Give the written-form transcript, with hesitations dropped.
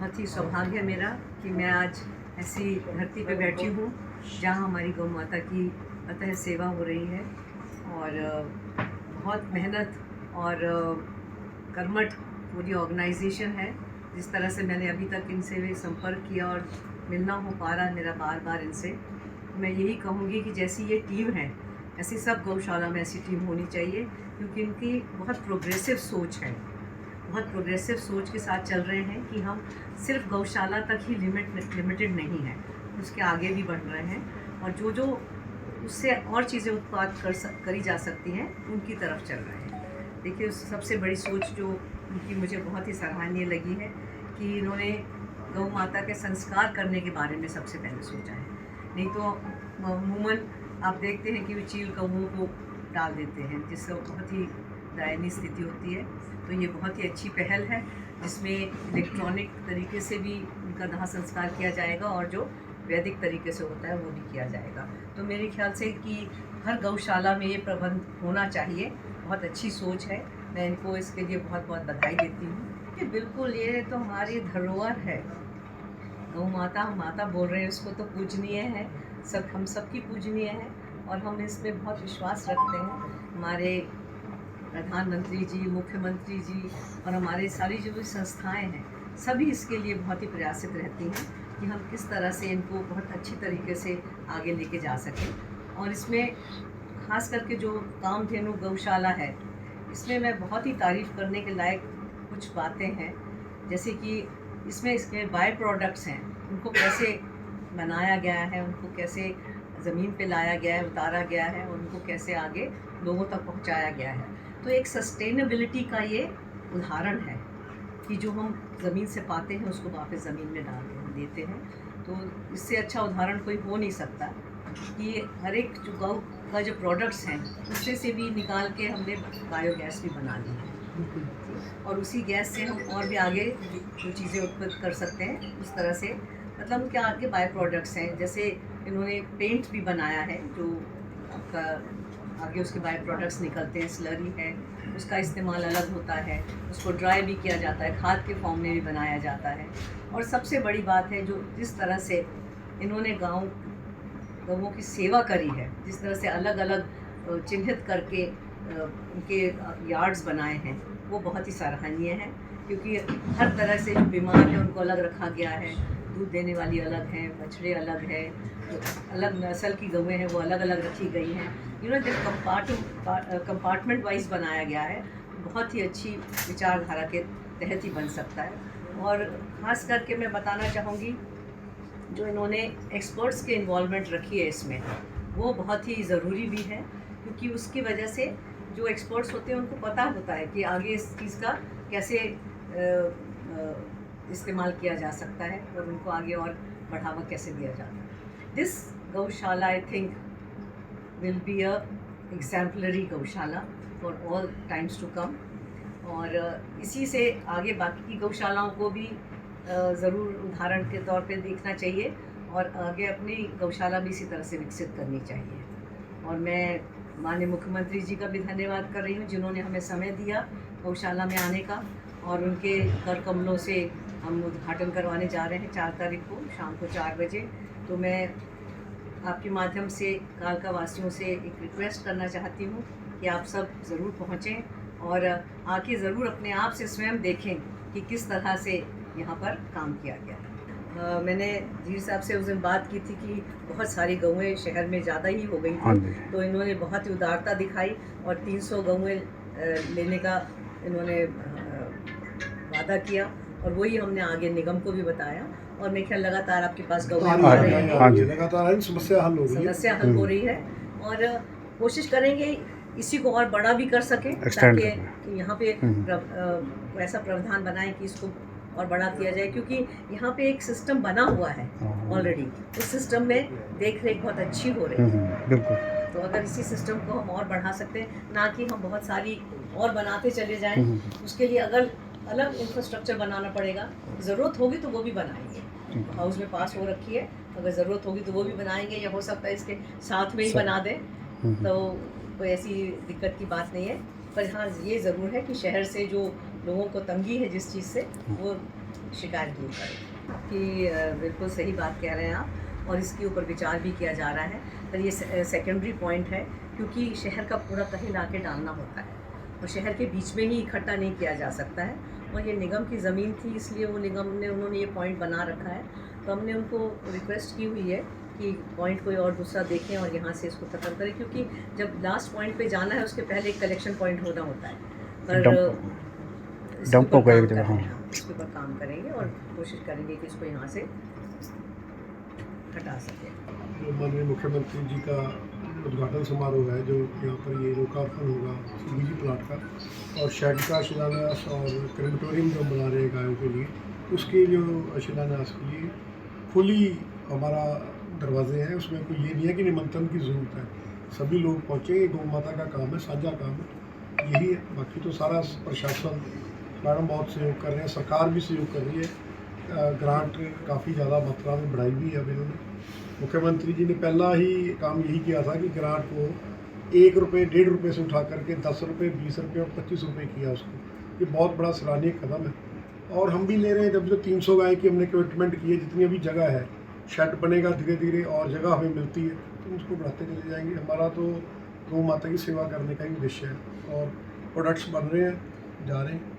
बहुत ही सौभाग्य है मेरा कि मैं आज ऐसी धरती पे बैठी हूँ जहाँ हमारी गौ माता की अतः सेवा हो रही है। और बहुत मेहनत और कर्मठ पूरी ऑर्गेनाइजेशन है। जिस तरह से मैंने अभी तक इनसे भी संपर्क किया और मिलना हो पा रहा है मेरा बार बार इनसे, मैं यही कहूँगी कि जैसी ये टीम है ऐसी सब गौशाला में ऐसी टीम होनी चाहिए, क्योंकि इनकी बहुत प्रोग्रेसिव सोच है, बहुत प्रोग्रेसिव सोच के साथ चल रहे हैं कि हम सिर्फ गौशाला तक ही लिमिटेड नहीं है, उसके आगे भी बढ़ रहे हैं और जो जो उससे और चीज़ें उत्पाद करी जा सकती हैं उनकी तरफ चल रहे हैं। देखिए, उस सबसे बड़ी सोच जो उनकी मुझे बहुत ही सराहनीय लगी है कि इन्होंने गौ माता के संस्कार करने के बारे में सबसे पहले सोचा है। नहीं तो अमूमन आप देखते हैं कि वो चील कौओं को डाल देते हैं, जिससे बहुत ही दयनीय स्थिति होती है। तो ये बहुत ही अच्छी पहल है जिसमें इलेक्ट्रॉनिक तरीके से भी उनका दाह संस्कार किया जाएगा और जो वैदिक तरीके से होता है वो भी किया जाएगा। तो मेरे ख्याल से कि हर गौशाला में ये प्रबंध होना चाहिए। बहुत अच्छी सोच है, मैं इनको इसके लिए बहुत बहुत बधाई देती हूँ कि बिल्कुल ये तो हमारी धरोहर है। गौ माता, हम माता बोल रहे हैं, उसको तो पूजनीय है, सब हम सबकी पूजनीय है और हम इसमें बहुत विश्वास रखते हैं। हमारे प्रधानमंत्री जी, मुख्यमंत्री जी और हमारे सारी जो भी संस्थाएं हैं सभी इसके लिए बहुत ही प्रयासित रहती हैं कि हम किस तरह से इनको बहुत अच्छी तरीके से आगे लेके जा सकें। और इसमें खास करके जो कामधेनु गौशाला है, इसमें मैं बहुत ही तारीफ़ करने के लायक कुछ बातें हैं, जैसे कि इसमें इसके बाय प्रोडक्ट्स हैं, उनको कैसे बनाया गया है, उनको कैसे ज़मीन पे लाया गया है, उतारा गया है और उनको कैसे आगे लोगों तक पहुंचाया गया है। तो एक सस्टेनेबिलिटी का ये उदाहरण है कि जो हम ज़मीन से पाते हैं उसको वापस ज़मीन में डाल देते हैं। तो इससे अच्छा उदाहरण कोई हो नहीं सकता कि हर एक जो गौ का जो प्रोडक्ट्स हैं उससे से भी निकाल के हमने बायोगैस भी बना ली है और उसी गैस से हम और भी आगे जो चीज़ें उत्पन्न कर सकते हैं उस तरह से, मतलब उनके आगे बाय प्रोडक्ट्स हैं। जैसे इन्होंने पेंट भी बनाया है जो आपका आगे उसके बाय प्रोडक्ट्स निकलते हैं, स्लरी है, उसका इस्तेमाल अलग होता है, उसको ड्राई भी किया जाता है, खाद के फॉर्म में भी बनाया जाता है। और सबसे बड़ी बात है जो जिस तरह से इन्होंने गौओं की सेवा करी है, जिस तरह से अलग अलग चिन्हित करके उनके यार्ड्स बनाए हैं, वो बहुत ही सराहनीय है। क्योंकि हर तरह से जो बीमार है उनको अलग रखा गया है, दूध देने वाली अलग हैं, बछड़े अलग है, जो अलग नस्ल की गौएँ हैं वो अलग अलग रखी गई हैं। जब कंपार्टमेंट वाइज बनाया गया है, बहुत ही अच्छी विचारधारा के तहत ही बन सकता है। और ख़ास करके मैं बताना चाहूँगी जो इन्होंने एक्सपर्ट्स के इन्वॉल्वमेंट रखी है इसमें, वो बहुत ही ज़रूरी भी है, क्योंकि उसकी वजह से जो एक्सपर्ट्स होते हैं उनको पता होता है कि आगे इस चीज़ का कैसे इस्तेमाल किया जा सकता है और उनको आगे और बढ़ावा कैसे दिया जाता है। This gaushala I think will be a exemplary gaushala for all times to come. और इसी से आगे बाकी की गौशालाओं को भी ज़रूर उदाहरण के तौर पे देखना चाहिए और आगे अपनी गौशाला भी इसी तरह से विकसित करनी चाहिए। और मैं माननीय मुख्यमंत्री जी का भी धन्यवाद कर रही हूँ जिन्होंने हमें समय दिया गौशाला में आने का, और उनके कर कमलों से हम उद्घाटन करवाने जा रहे हैं 4 तारीख को शाम को 4 बजे। तो मैं आपके माध्यम से कालका वासियों से एक रिक्वेस्ट करना चाहती हूँ कि आप सब ज़रूर पहुँचें और आके ज़रूर अपने आप से स्वयं देखें कि किस तरह से यहाँ पर काम किया गया। मैंने जीर साहब से उस दिन बात की थी कि बहुत सारी गौएँ शहर में ज़्यादा ही हो गई थी, तो इन्होंने बहुत ही उदारता दिखाई और 300 गौएँ लेने का इन्होंने वादा किया और वही हमने आगे निगम को भी बताया। और मेरे ख्याल लगातार आपके पास गौएँ आ रही हैं, लगातार समस्या हल हो रही है और कोशिश करेंगे इसी को और बड़ा भी कर सकें ताकि यहाँ पे ऐसा प्रावधान बनाएं कि इसको और बड़ा किया जाए, क्योंकि यहाँ पे एक सिस्टम बना हुआ है ऑलरेडी। उस सिस्टम में देख रेख बहुत अच्छी हो रही है। बिल्कुल। तो अगर इसी सिस्टम को हम और बढ़ा सकते हैं, ना कि हम बहुत सारी और बनाते चले जाएं, उसके लिए अगर अलग इंफ्रास्ट्रक्चर बनाना पड़ेगा, ज़रूरत होगी तो वो भी बनाएंगे। हाउस में पास हो रखी है, अगर ज़रूरत होगी तो वो भी बनाएंगे, या हो सकता है इसके साथ में ही बना दें, तो कोई ऐसी दिक्कत की बात नहीं है। पर हाँ, ये ज़रूर है कि शहर से जो लोगों को तंगी है जिस चीज़ से, वो शिकायत दूर करें। कि बिल्कुल सही बात कह रहे हैं आप, और इसके ऊपर विचार भी किया जा रहा है। पर ये सेकेंडरी पॉइंट है, क्योंकि शहर का पूरा कहीं ला के डालना होता है और शहर के बीच में ही इकट्ठा नहीं किया जा सकता है। और ये निगम की ज़मीन थी, इसलिए वो निगम ने उन्होंने ये पॉइंट बना रखा है। तो हमने उनको रिक्वेस्ट की हुई है कि पॉइंट कोई और दूसरा देखें और यहाँ से इसको ख़त्म करें, क्योंकि जब लास्ट पॉइंट पे जाना है उसके पहले एक कलेक्शन पॉइंट होना होता है। पर डंप होगा एक जगह। हाँ, इसके ऊपर काम करेंगे और कोशिश करेंगे कि इसको यहाँ से हटा सकें। जो माननीय मुख्यमंत्री जी का उद्घाटन समारोह है, जो यहाँ पर ये लोकार्पण होगा सीबीजी प्लाट का, और शेड का शिलान्यास और क्रेमेटोरियम जो बना रहे हैं गायों के लिए, उसके जो शिलान्यास के लिए खुली हमारा दरवाजे हैं। उसमें कोई ये नहीं है कि निमंत्रण की ज़रूरत है, सभी लोग पहुँचेंगे। गौ माता का काम है, साझा काम है, यही है। बाकी तो सारा प्रशासन मैडम बहुत सहयोग कर रहे हैं, सरकार भी सहयोग कर रही है। ग्रांट काफ़ी ज़्यादा मात्रा में बढ़ाई भी है अब इन्होंने। मुख्यमंत्री जी ने पहला ही काम यही किया था कि ग्रांट को 1 रुपये 1.5 रुपये से उठा करके 10 रुपये 20 रुपये और 25 रुपये किया उसको। ये बहुत बड़ा सराहनीय कदम है, और हम भी ले रहे हैं। जब जो 300 गाय की हमने कमिटमेंट की है, जितनी अभी जगह है, शेड बनेगा धीरे धीरे और जगह हमें मिलती है तो उसको बढ़ाते चले जाएंगे। हमारा तो गौ माता की सेवा करने का ही उद्देश्य है, और प्रोडक्ट्स बन रहे हैं, जा रहे हैं।